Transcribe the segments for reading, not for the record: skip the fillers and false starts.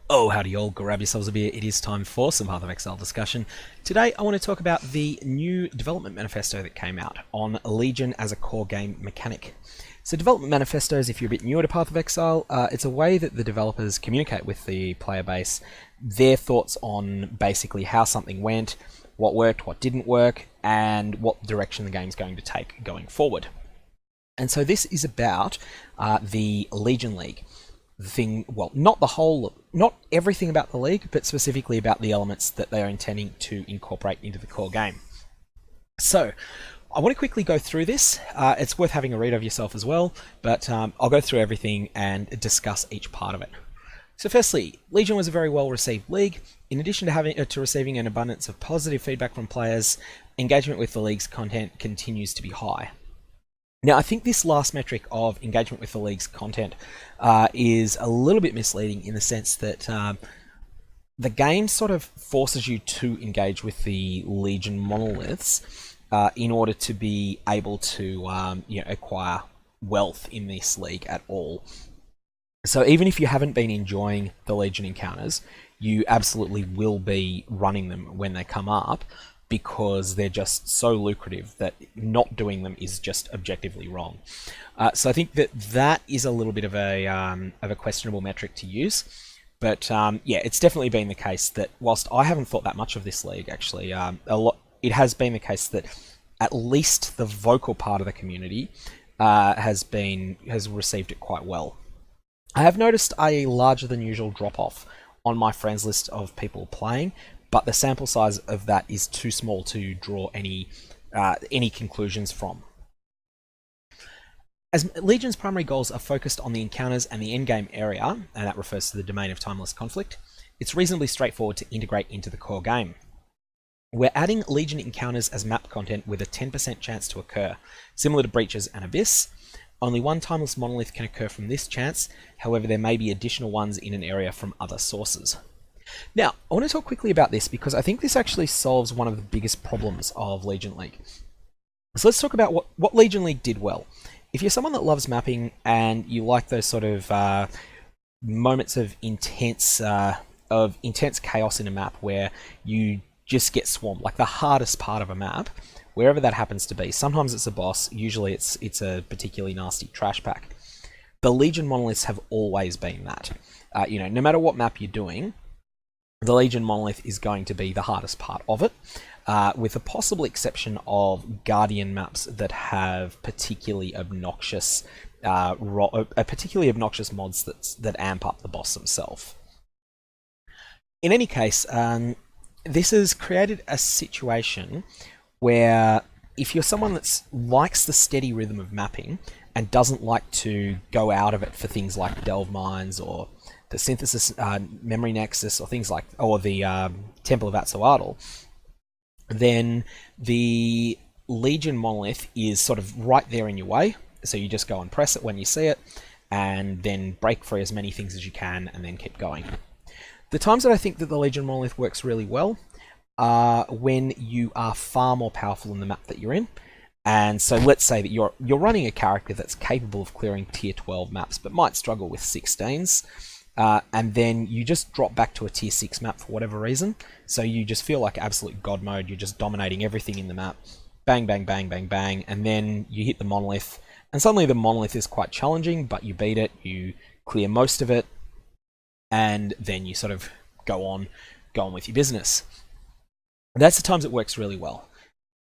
Oh, howdy all, grab yourselves a beer. It is time for some Path of Exile discussion. Today I want to talk about the new development manifesto that came out on Legion as a core game mechanic. So development manifestos, if you're a bit newer to Path of Exile, it's a way that the developers communicate with the player base their thoughts on basically how something went, what worked, what didn't work, and what direction the game's going to take going forward. And so this is about the Legion League. The thing, well, not everything about the league, but specifically about the elements that they are intending to incorporate into the core game. So, I want to quickly go through this. It's worth having a read of yourself as well, but I'll go through everything and discuss each part of it. So firstly, Legion was a very well received league. In addition to receiving an abundance of positive feedback from players, engagement with the league's content continues to be high. Now, I think this last metric of engagement with the league's content is a little bit misleading in the sense that the game sort of forces you to engage with the Legion monoliths in order to be able to acquire wealth in this league at all. So even if you haven't been enjoying the Legion encounters, you absolutely will be running them when they come up, because they're just so lucrative that not doing them is just objectively wrong. So I think that is a little bit of a questionable metric to use. But yeah, it's definitely been the case that whilst I haven't thought that much of this league, actually, it has been the case that at least the vocal part of the community has received it quite well. I have noticed a larger than usual drop-off on my friends list of people playing, but the sample size of that is too small to draw any conclusions from. As Legion's primary goals are focused on the encounters and the endgame area, and that refers to the domain of timeless conflict, it's reasonably straightforward to integrate into the core game. We're adding Legion encounters as map content with a 10% chance to occur, similar to Breaches and Abyss. Only one timeless monolith can occur from this chance, however there may be additional ones in an area from other sources. Now, I want to talk quickly about this because I think this actually solves one of the biggest problems of Legion League. So let's talk about what Legion League did well. If you're someone that loves mapping and you like those sort of moments of intense chaos in a map where you just get swarmed, like the hardest part of a map, wherever that happens to be. Sometimes it's a boss, usually it's a particularly nasty trash pack. The Legion monoliths have always been that. No matter what map you're doing, the Legion monolith is going to be the hardest part of it, with the possible exception of Guardian maps that have particularly obnoxious mods that amp up the boss himself. In any case, this has created a situation where if you're someone that likes the steady rhythm of mapping and doesn't like to go out of it for things like Delve Mines or the Synthesis Memory Nexus or the Temple of Atzoatl, then the Legion monolith is sort of right there in your way. So you just go and press it when you see it, and then break free as many things as you can, and then keep going. The times that I think that the Legion monolith works really well are when you are far more powerful in the map that you're in. And so let's say that you're running a character that's capable of clearing tier 12 maps, but might struggle with 16s. And then you just drop back to a tier 6 map for whatever reason. So you just feel like absolute god mode. You're just dominating everything in the map. Bang, bang, bang, bang, bang. And then you hit the monolith. And suddenly the monolith is quite challenging, but you beat it. You clear most of it. And then you sort of go on with your business. That's the times it works really well.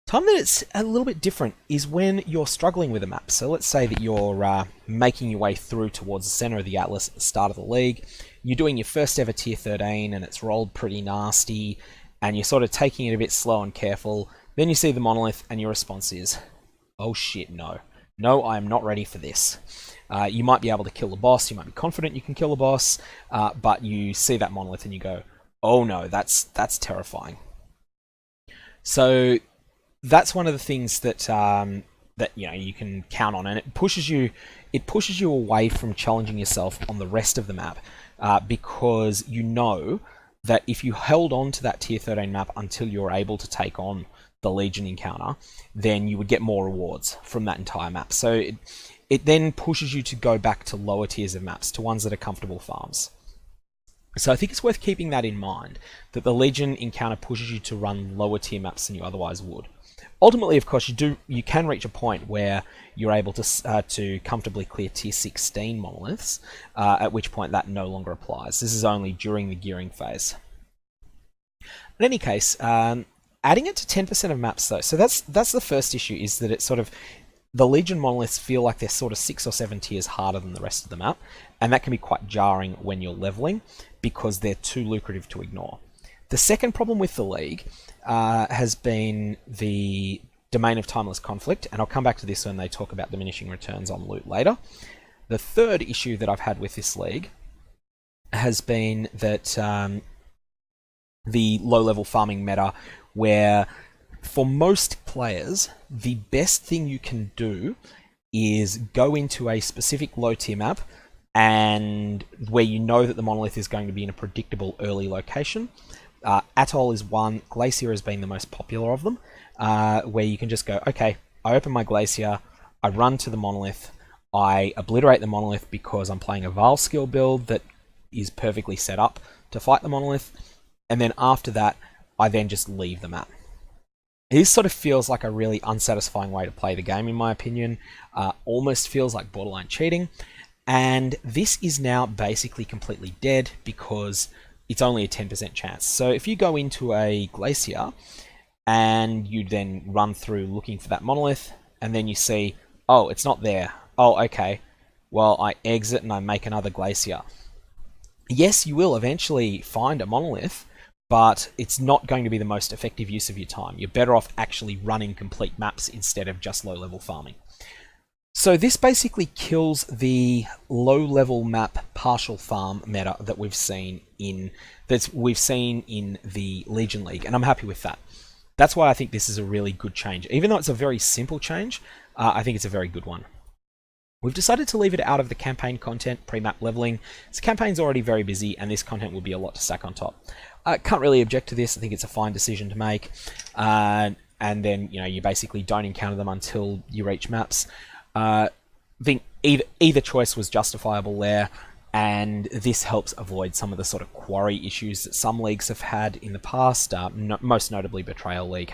Time that it's a little bit different is when you're struggling with a map. So let's say that you're making your way through towards the center of the Atlas at the start of the league. You're doing your first ever tier 13 and it's rolled pretty nasty and you're sort of taking it a bit slow and careful. Then you see the monolith and your response is, oh shit, no. No, I am not ready for this. You might be able to kill the boss. You might be confident you can kill the boss, but you see that monolith and you go, oh no, that's terrifying. So that's one of the things that you can count on, and it pushes you away from challenging yourself on the rest of the map, because you know that if you held on to that tier 13 map until you're able to take on the Legion encounter, then you would get more rewards from that entire map. So it then pushes you to go back to lower tiers of maps, to ones that are comfortable farms. So I think it's worth keeping that in mind, that the Legion encounter pushes you to run lower tier maps than you otherwise would. Ultimately, of course, you can reach a point where you're able to comfortably clear tier 16 monoliths, at which point that no longer applies. This is only during the gearing phase. In any case, adding it to 10% of maps though, so that's the first issue, is that it's sort of, the Legion monoliths feel like they're sort of 6 or 7 tiers harder than the rest of the map, and that can be quite jarring when you're leveling because they're too lucrative to ignore. The second problem with the League has been the domain of timeless conflict, and I'll come back to this when they talk about diminishing returns on loot later. The third issue that I've had with this League has been that the low-level farming meta, where for most players, the best thing you can do is go into a specific low-tier map and where you know that the monolith is going to be in a predictable early location. Atoll is one, Glacier has been the most popular of them, where you can just go, okay, I open my Glacier, I run to the monolith, I obliterate the monolith because I'm playing a Vile skill build that is perfectly set up to fight the monolith, and then after that, I then just leave the map. This sort of feels like a really unsatisfying way to play the game, in my opinion. Almost feels like borderline cheating. And this is now basically completely dead because it's only a 10% chance. So if you go into a Glacier and you then run through looking for that monolith, and then you see, oh, it's not there. Oh, okay. Well, I exit and I make another Glacier. Yes, you will eventually find a monolith, but it's not going to be the most effective use of your time. You're better off actually running complete maps instead of just low-level farming. So this basically kills the low-level map partial farm meta that we've seen in the Legion League, and I'm happy with that. That's why I think this is a really good change. Even though it's a very simple change, I think it's a very good one. We've decided to leave it out of the campaign content, pre-map leveling. This campaign's already very busy, and this content will be a lot to stack on top. I can't really object to this. I think it's a fine decision to make. And then, you basically don't encounter them until you reach maps. I think either choice was justifiable there, and this helps avoid some of the sort of quarry issues that some leagues have had in the past. Most notably, Betrayal League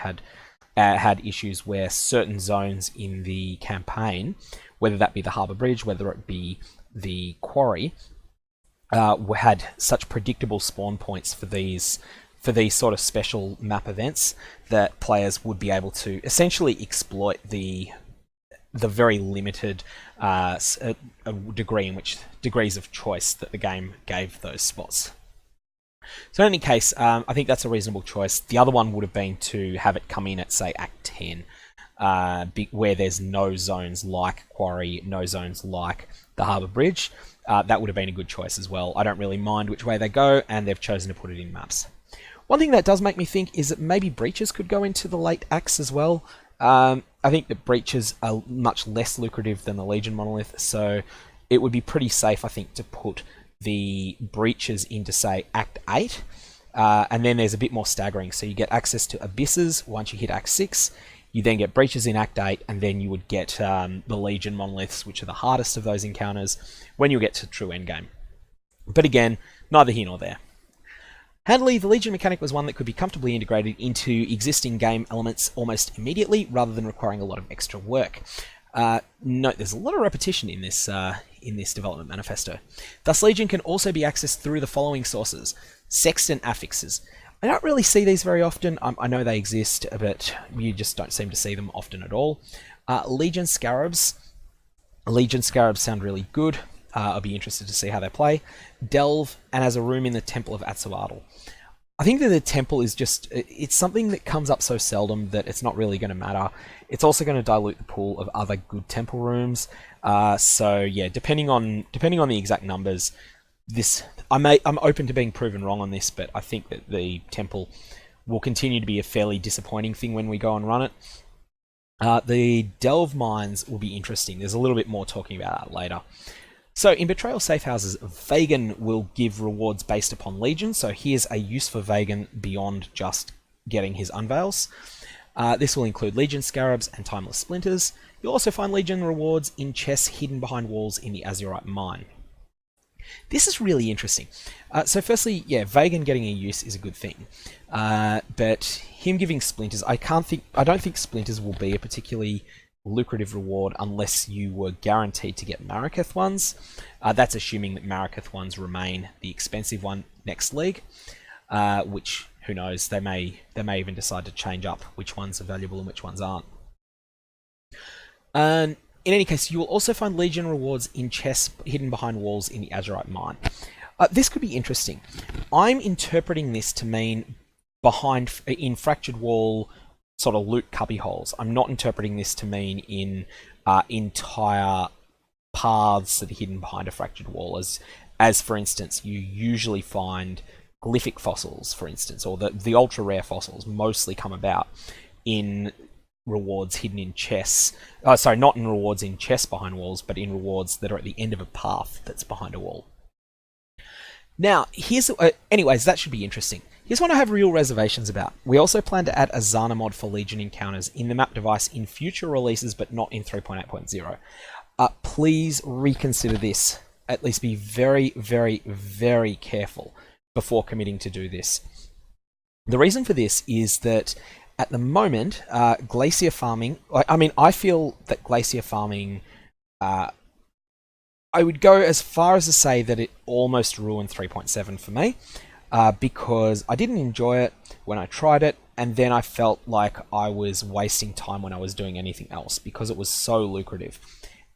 had issues where certain zones in the campaign, whether that be the Harbour Bridge, whether it be the quarry, had such predictable spawn points for these sort of special map events that players would be able to essentially exploit the very limited degrees of choice that the game gave those spots. So in any case, I think that's a reasonable choice. The other one would have been to have it come in at, say, Act 10, where there's no zones like Quarry, no zones like the Harbour Bridge. That would have been a good choice as well. I don't really mind which way they go, and they've chosen to put it in maps. One thing that does make me think is that maybe breaches could go into the late acts as well. I think that breaches are much less lucrative than the Legion monolith, so it would be pretty safe, I think, to put the breaches into, say, Act 8, and then there's a bit more staggering. So you get access to abysses once you hit Act 6, you then get breaches in Act 8, and then you would get the Legion monoliths, which are the hardest of those encounters, when you get to true endgame. But again, neither here nor there. Handily, the Legion mechanic was one that could be comfortably integrated into existing game elements almost immediately, rather than requiring a lot of extra work. Note, there's a lot of repetition in this development manifesto. Thus, Legion can also be accessed through the following sources: Sextant affixes. I don't really see these very often. I know they exist, but you just don't seem to see them often at all. Legion Scarabs. Legion Scarabs sound really good. I'll be interested to see how they play. Delve, and as a room in the Temple of Atsuadal. I think that the temple is just, it's something that comes up so seldom that it's not really going to matter. It's also going to dilute the pool of other good temple rooms. So yeah, depending on the exact numbers, I'm open to being proven wrong on this, but I think that the temple will continue to be a fairly disappointing thing when we go and run it. The Delve mines will be interesting. There's a little bit more talking about that later. So in Betrayal Safe Houses, Vagan will give rewards based upon Legion, so here's a use for Vagan beyond just getting his unveils. This will include Legion Scarabs and Timeless Splinters. You'll also find Legion rewards in chests hidden behind walls in the Azurite Mine. This is really interesting. So firstly, yeah, Vagan getting a use is a good thing. But him giving Splinters, I don't think Splinters will be a particularly lucrative reward unless you were guaranteed to get Mariketh ones. That's assuming that Mariketh ones remain the expensive one next league, which, who knows, they may even decide to change up which ones are valuable and which ones aren't. In any case, you will also find Legion rewards in chests hidden behind walls in the Azurite Mine. This could be interesting. I'm interpreting this to mean in Fractured Wall sort of loot cubby holes. I'm not interpreting this to mean in entire paths that are hidden behind a Fractured Wall, as for instance, you usually find glyphic fossils, for instance, or the ultra rare fossils mostly come about in rewards hidden in chests. Sorry, not in rewards in chests behind walls, but in rewards that are at the end of a path that's behind a wall. Now, anyways, that should be interesting. Here's one I have real reservations about. We also plan to add a Zana mod for Legion encounters in the map device in future releases, but not in 3.8.0. Please reconsider this. At least be very, very, very careful before committing to do this. The reason for this is that at the moment, glacier farming, I feel that glacier farming, I would go as far as to say that it almost ruined 3.7 for me, because I didn't enjoy it when I tried it, and then I felt like I was wasting time when I was doing anything else because it was so lucrative.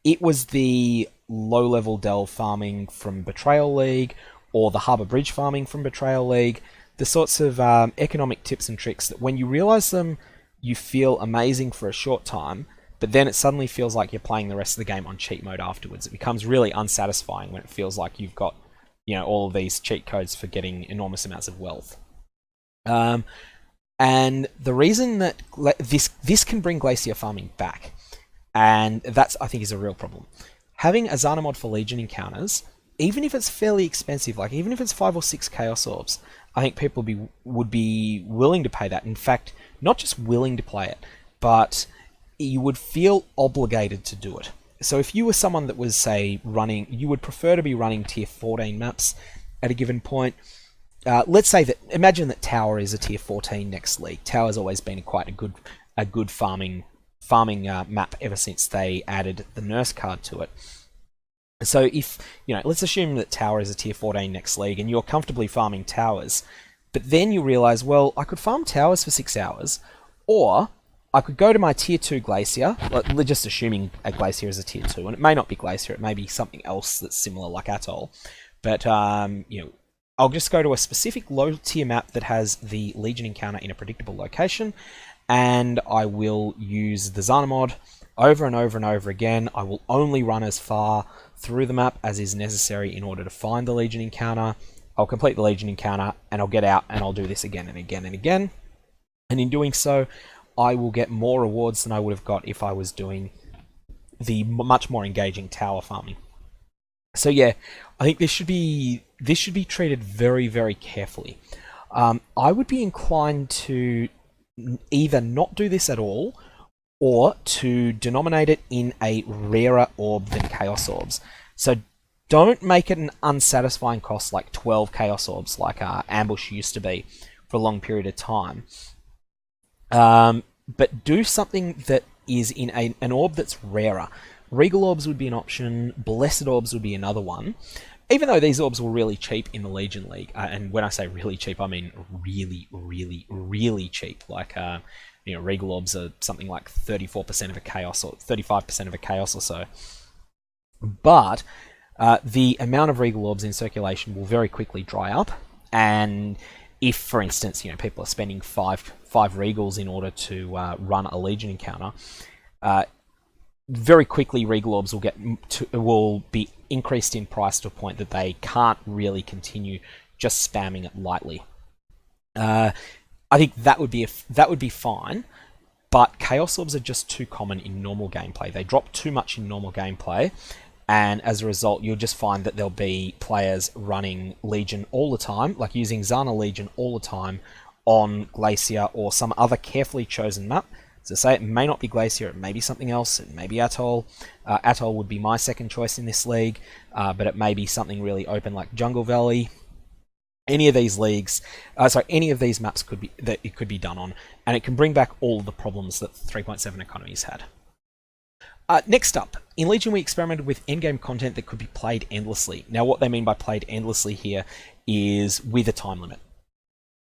It was the low-level delve farming from Betrayal League, or the Harbour Bridge farming from Betrayal League, the sorts of economic tips and tricks that when you realise them, you feel amazing for a short time, but then it suddenly feels like you're playing the rest of the game on cheat mode afterwards. It becomes really unsatisfying when it feels like you've got, all of these cheat codes for getting enormous amounts of wealth. And the reason that this can bring glacier farming back, and that's, I think, is a real problem. Having a Zana mod for Legion encounters, even if it's fairly expensive, like even if it's 5 or 6 Chaos Orbs, I think people would be willing to pay that. In fact, not just willing to play it, but you would feel obligated to do it. So if you were someone that was, say, you would prefer to be running tier 14 maps at a given point. Let's say that, imagine that Tower is a tier 14 next league. Tower's always been quite a good farming map ever since they added the nurse card to it. So if, let's assume that Tower is a tier 14 next league and you're comfortably farming towers, but then you realize, well, I could farm towers for 6 hours, or I could go to my tier 2 glacier, just assuming a glacier is a tier 2, and it may not be glacier, it may be something else that's similar like Atoll, but I'll just go to a specific low tier map that has the Legion encounter in a predictable location, and I will use the Zana mod over and over and over again. I will only run as far through the map as is necessary in order to find the Legion encounter. I'll complete the Legion encounter, and I'll get out, and I'll do this again and again and again. And in doing so, I will get more rewards than I would have got if I was doing the much more engaging tower farming. So yeah, I think this should be treated very, very carefully. I would be inclined to either not do this at all, or to denominate it in a rarer orb than Chaos Orbs. So don't make it an unsatisfying cost like 12 Chaos Orbs, like Ambush used to be for a long period of time. But do something that is in an orb that's rarer. Regal Orbs would be an option, Blessed Orbs would be another one. Even though these orbs were really cheap in the Legion League, and when I say really cheap, I mean really, really, really cheap. Like, Regal Orbs are something like 34% of a Chaos, or 35% of a Chaos or so. But the amount of Regal Orbs in circulation will very quickly dry up, and if, for instance, people are spending five Regals in order to run a Legion encounter, very quickly Regal Orbs will be increased in price to a point that they can't really continue just spamming it lightly. I think that would be fine, but Chaos Orbs are just too common in normal gameplay. They drop too much in normal gameplay, and as a result, you'll just find that there'll be players running Legion all the time, like using Zana Legion all the time on Glacier or some other carefully chosen map, So say it may not be Glacier, it may be something else, it may be Atoll. Atoll would be my second choice in this league, but it may be something really open like Jungle Valley. Any of these any of these maps could be that it could be done on, and it can bring back all of the problems that 3.7 economies had. Next up, in Legion we experimented with endgame content that could be played endlessly. Now what they mean by played endlessly here is with a time limit.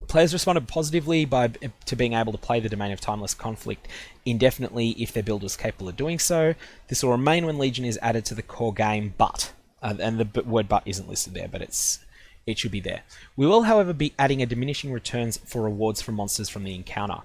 Players responded positively to being able to play the Domain of Timeless Conflict indefinitely if their build was capable of doing so. This will remain when Legion is added to the core game, but, and the word but isn't listed there, but it should be there. We will, however, be adding a diminishing returns for rewards from monsters from the encounter.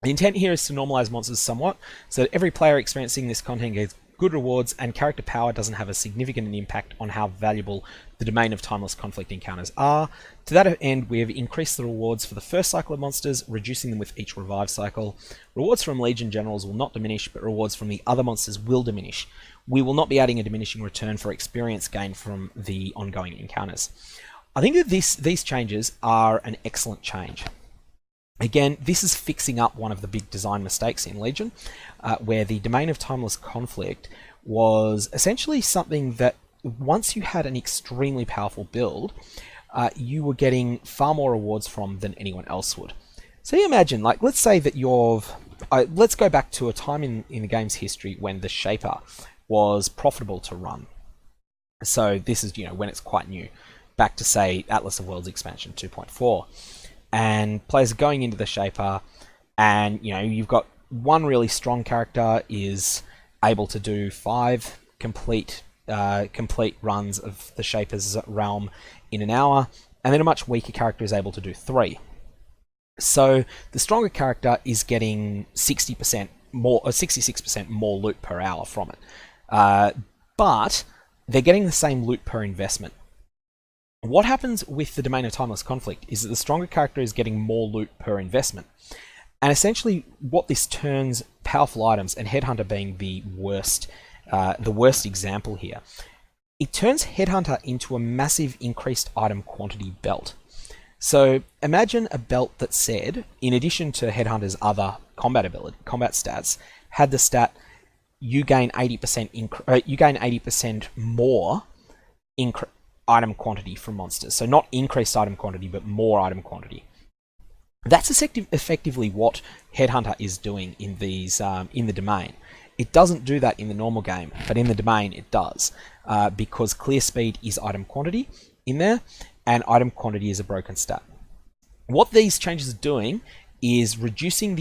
The intent here is to normalize monsters somewhat, so that every player experiencing this content gets good rewards and character power doesn't have a significant impact on how valuable the Domain of Timeless Conflict encounters are. To that end, we have increased the rewards for the first cycle of monsters, reducing them with each revive cycle. Rewards from Legion Generals will not diminish, but rewards from the other monsters will diminish. We will not be adding a diminishing return for experience gained from the ongoing encounters. I think that these changes are an excellent change. Again, this is fixing up one of the big design mistakes in Legion, where the Domain of Timeless Conflict was essentially something that once you had an extremely powerful build, you were getting far more rewards from than anyone else would. So you imagine, like, let's say that let's go back to a time in the game's history when the Shaper was profitable to run. So this is, when it's quite new, back to, say, Atlas of Worlds expansion 2.4. And players are going into the Shaper, and you've got one really strong character is able to do 5 complete runs of the Shaper's realm in an hour, and then a much weaker character is able to do 3. So the stronger character is getting 60% more, or 66% more loot per hour from it, but they're getting the same loot per investment. What happens with the Domain of Timeless Conflict is that the stronger character is getting more loot per investment. And essentially what this turns powerful items, and Headhunter being the worst example here, it turns Headhunter into a massive increased item quantity belt. So imagine a belt that said, in addition to Headhunter's other combat stats, had the stat you gain 80% more item quantity from monsters. So not increased item quantity, but more item quantity. That's effectively what Headhunter is doing in these in the Domain. It doesn't do that in the normal game, but in the Domain it does, because clear speed is item quantity in there, and item quantity is a broken stat. What these changes are doing is reducing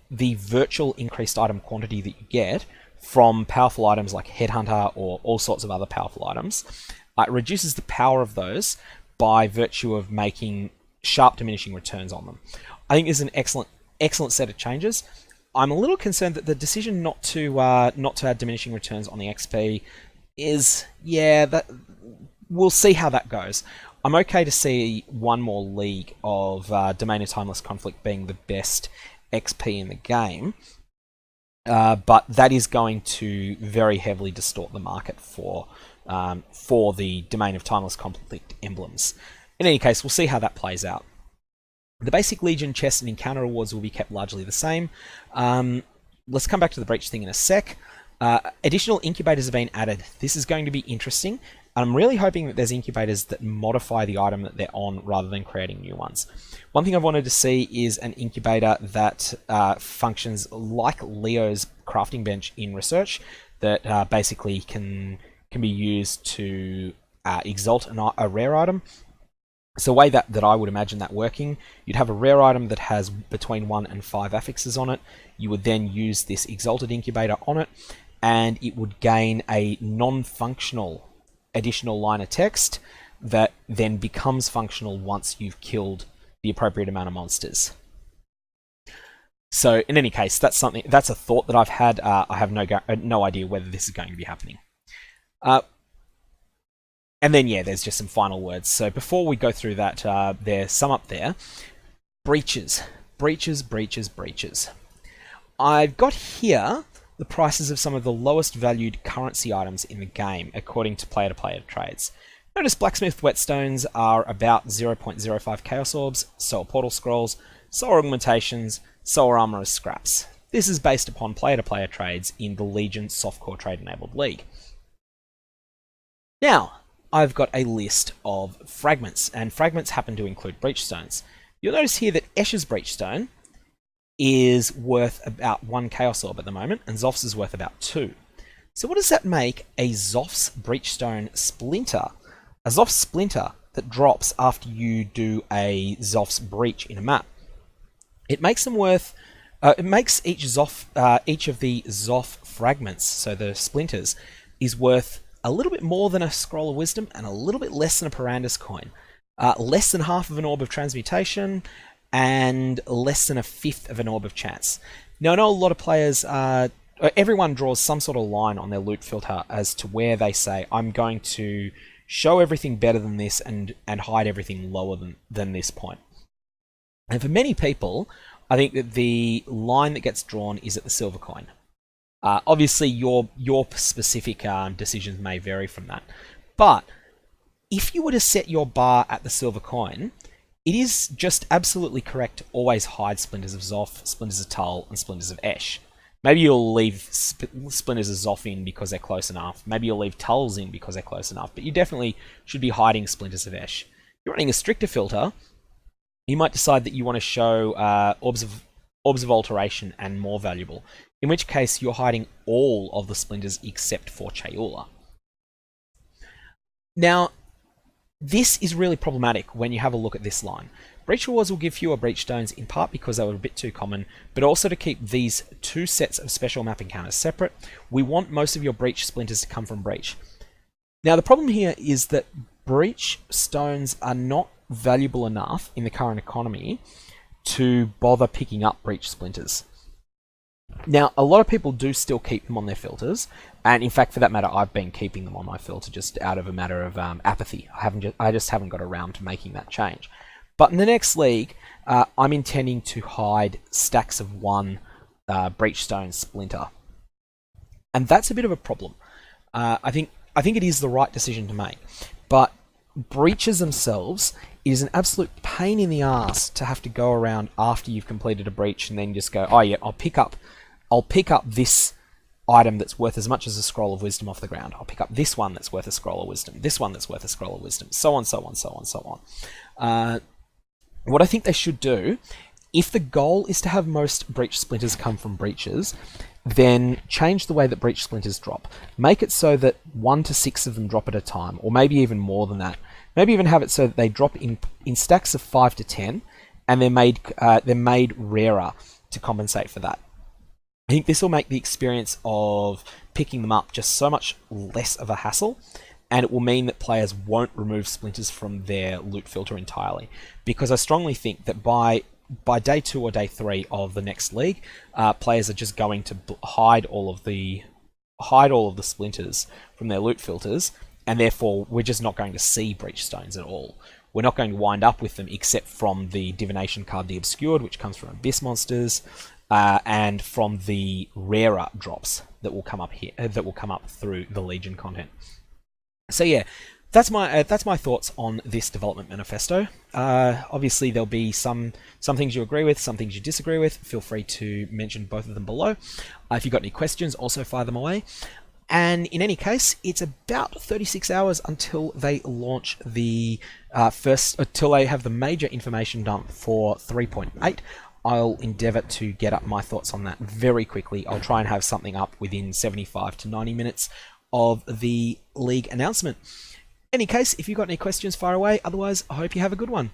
the virtual increased item quantity that you get from powerful items like Headhunter or all sorts of other powerful items. It reduces the power of those by virtue of making sharp diminishing returns on them. I think this is an excellent set of changes. I'm a little concerned that the decision not to add diminishing returns on the XP is, that we'll see how that goes. I'm okay to see one more league of Domain of Timeless Conflict being the best XP in the game, but that is going to very heavily distort the market for the Domain of Timeless Conflict emblems. In any case, we'll see how that plays out. The basic Legion chest and encounter rewards will be kept largely the same. Let's come back to the breach thing in a sec. Additional incubators have been added. This is going to be interesting. I'm really hoping that there's incubators that modify the item that they're on rather than creating new ones. One thing I've wanted to see is an incubator that functions like Leo's crafting bench in Research, that basically can be used to exalt a rare item. So the way that I would imagine that working, you'd have a rare item that has between 1 and 5 affixes on it. You would then use this exalted incubator on it, and it would gain a non-functional additional line of text that then becomes functional once you've killed the appropriate amount of monsters. So in any case, that's a thought that I've had. I have no idea whether this is going to be happening. And then, there's just some final words. So before we go through that, there's some up there. Breaches. Breaches, breaches, breaches. I've got here the prices of some of the lowest valued currency items in the game, according to player-to-player trades. Notice blacksmith whetstones are about 0.05 chaos orbs, soul portal scrolls, soul augmentations, soul armor as scraps. This is based upon player-to-player trades in the Legion softcore trade-enabled league. Now, I've got a list of fragments, and fragments happen to include breachstones. You'll notice here that Esch's breachstone is worth about 1 Chaos Orb at the moment, and Zoph's is worth about 2. So what does that make a Zoph's breachstone splinter? A Zoph's splinter that drops after you do a Zoph's breach in a map. It makes them worth. It makes each of the Zoph fragments, so the splinters, is worth a little bit more than a Scroll of Wisdom and a little bit less than a Parandus coin. Less than half of an Orb of Transmutation and less than a fifth of an Orb of Chance. Now I know a lot of players, everyone draws some sort of line on their loot filter as to where they say, I'm going to show everything better than this and hide everything lower than this point. And for many people, I think that the line that gets drawn is at the silver coin. Obviously, your specific decisions may vary from that. But if you were to set your bar at the silver coin, it is just absolutely correct to always hide Splinters of Zoph, Splinters of Tull, and Splinters of Esch. Maybe you'll leave Splinters of Zoph in because they're close enough. Maybe you'll leave Tulls in because they're close enough. But you definitely should be hiding Splinters of Esch. If you're running a stricter filter, you might decide that you want to show Orbs of Alteration and more valuable, in which case you're hiding all of the splinters except for Chayula. Now, this is really problematic when you have a look at this line. Breach Rewards will give fewer breachstones in part because they were a bit too common, but also to keep these two sets of special map encounters separate. We want most of your breach splinters to come from breach. Now, the problem here is that breach stones are not valuable enough in the current economy to bother picking up breach splinters. Now, a lot of people do still keep them on their filters, and in fact, for that matter, I've been keeping them on my filter just out of a matter of apathy. I just haven't got around to making that change. But in the next league, I'm intending to hide stacks of 1 breachstone splinter, and that's a bit of a problem. I think it is the right decision to make, but breaches themselves, it is an absolute pain in the ass to have to go around after you've completed a breach and then just go, oh yeah, I'll pick up this item that's worth as much as a Scroll of Wisdom off the ground. I'll pick up this one that's worth a Scroll of Wisdom, this one that's worth a Scroll of Wisdom, so on, so on, so on, so on. What I think they should do, if the goal is to have most breach splinters come from breaches, then change the way that breach splinters drop. Make it so that 1 to 6 of them drop at a time, or maybe even more than that. Maybe even have it so that they drop in stacks of 5 to 10, and they're made rarer to compensate for that. I think this will make the experience of picking them up just so much less of a hassle, and it will mean that players won't remove splinters from their loot filter entirely. Because I strongly think that by day 2 or day 3 of the next league, players are just going to hide all of the splinters from their loot filters, and therefore we're just not going to see breach stones at all. We're not going to wind up with them except from the divination card, the Obscured, which comes from Abyss monsters, and from the rarer drops that will come up here, that will come up through the Legion content. So yeah, that's my thoughts on this development manifesto. Obviously, there'll be some things you agree with, some things you disagree with. Feel free to mention both of them below. If you've got any questions, also fire them away. And in any case, it's about 36 hours until they launch the until they have the major information dump for 3.8. I'll endeavour to get up my thoughts on that very quickly. I'll try and have something up within 75 to 90 minutes of the league announcement. In any case, if you've got any questions, fire away. Otherwise, I hope you have a good one.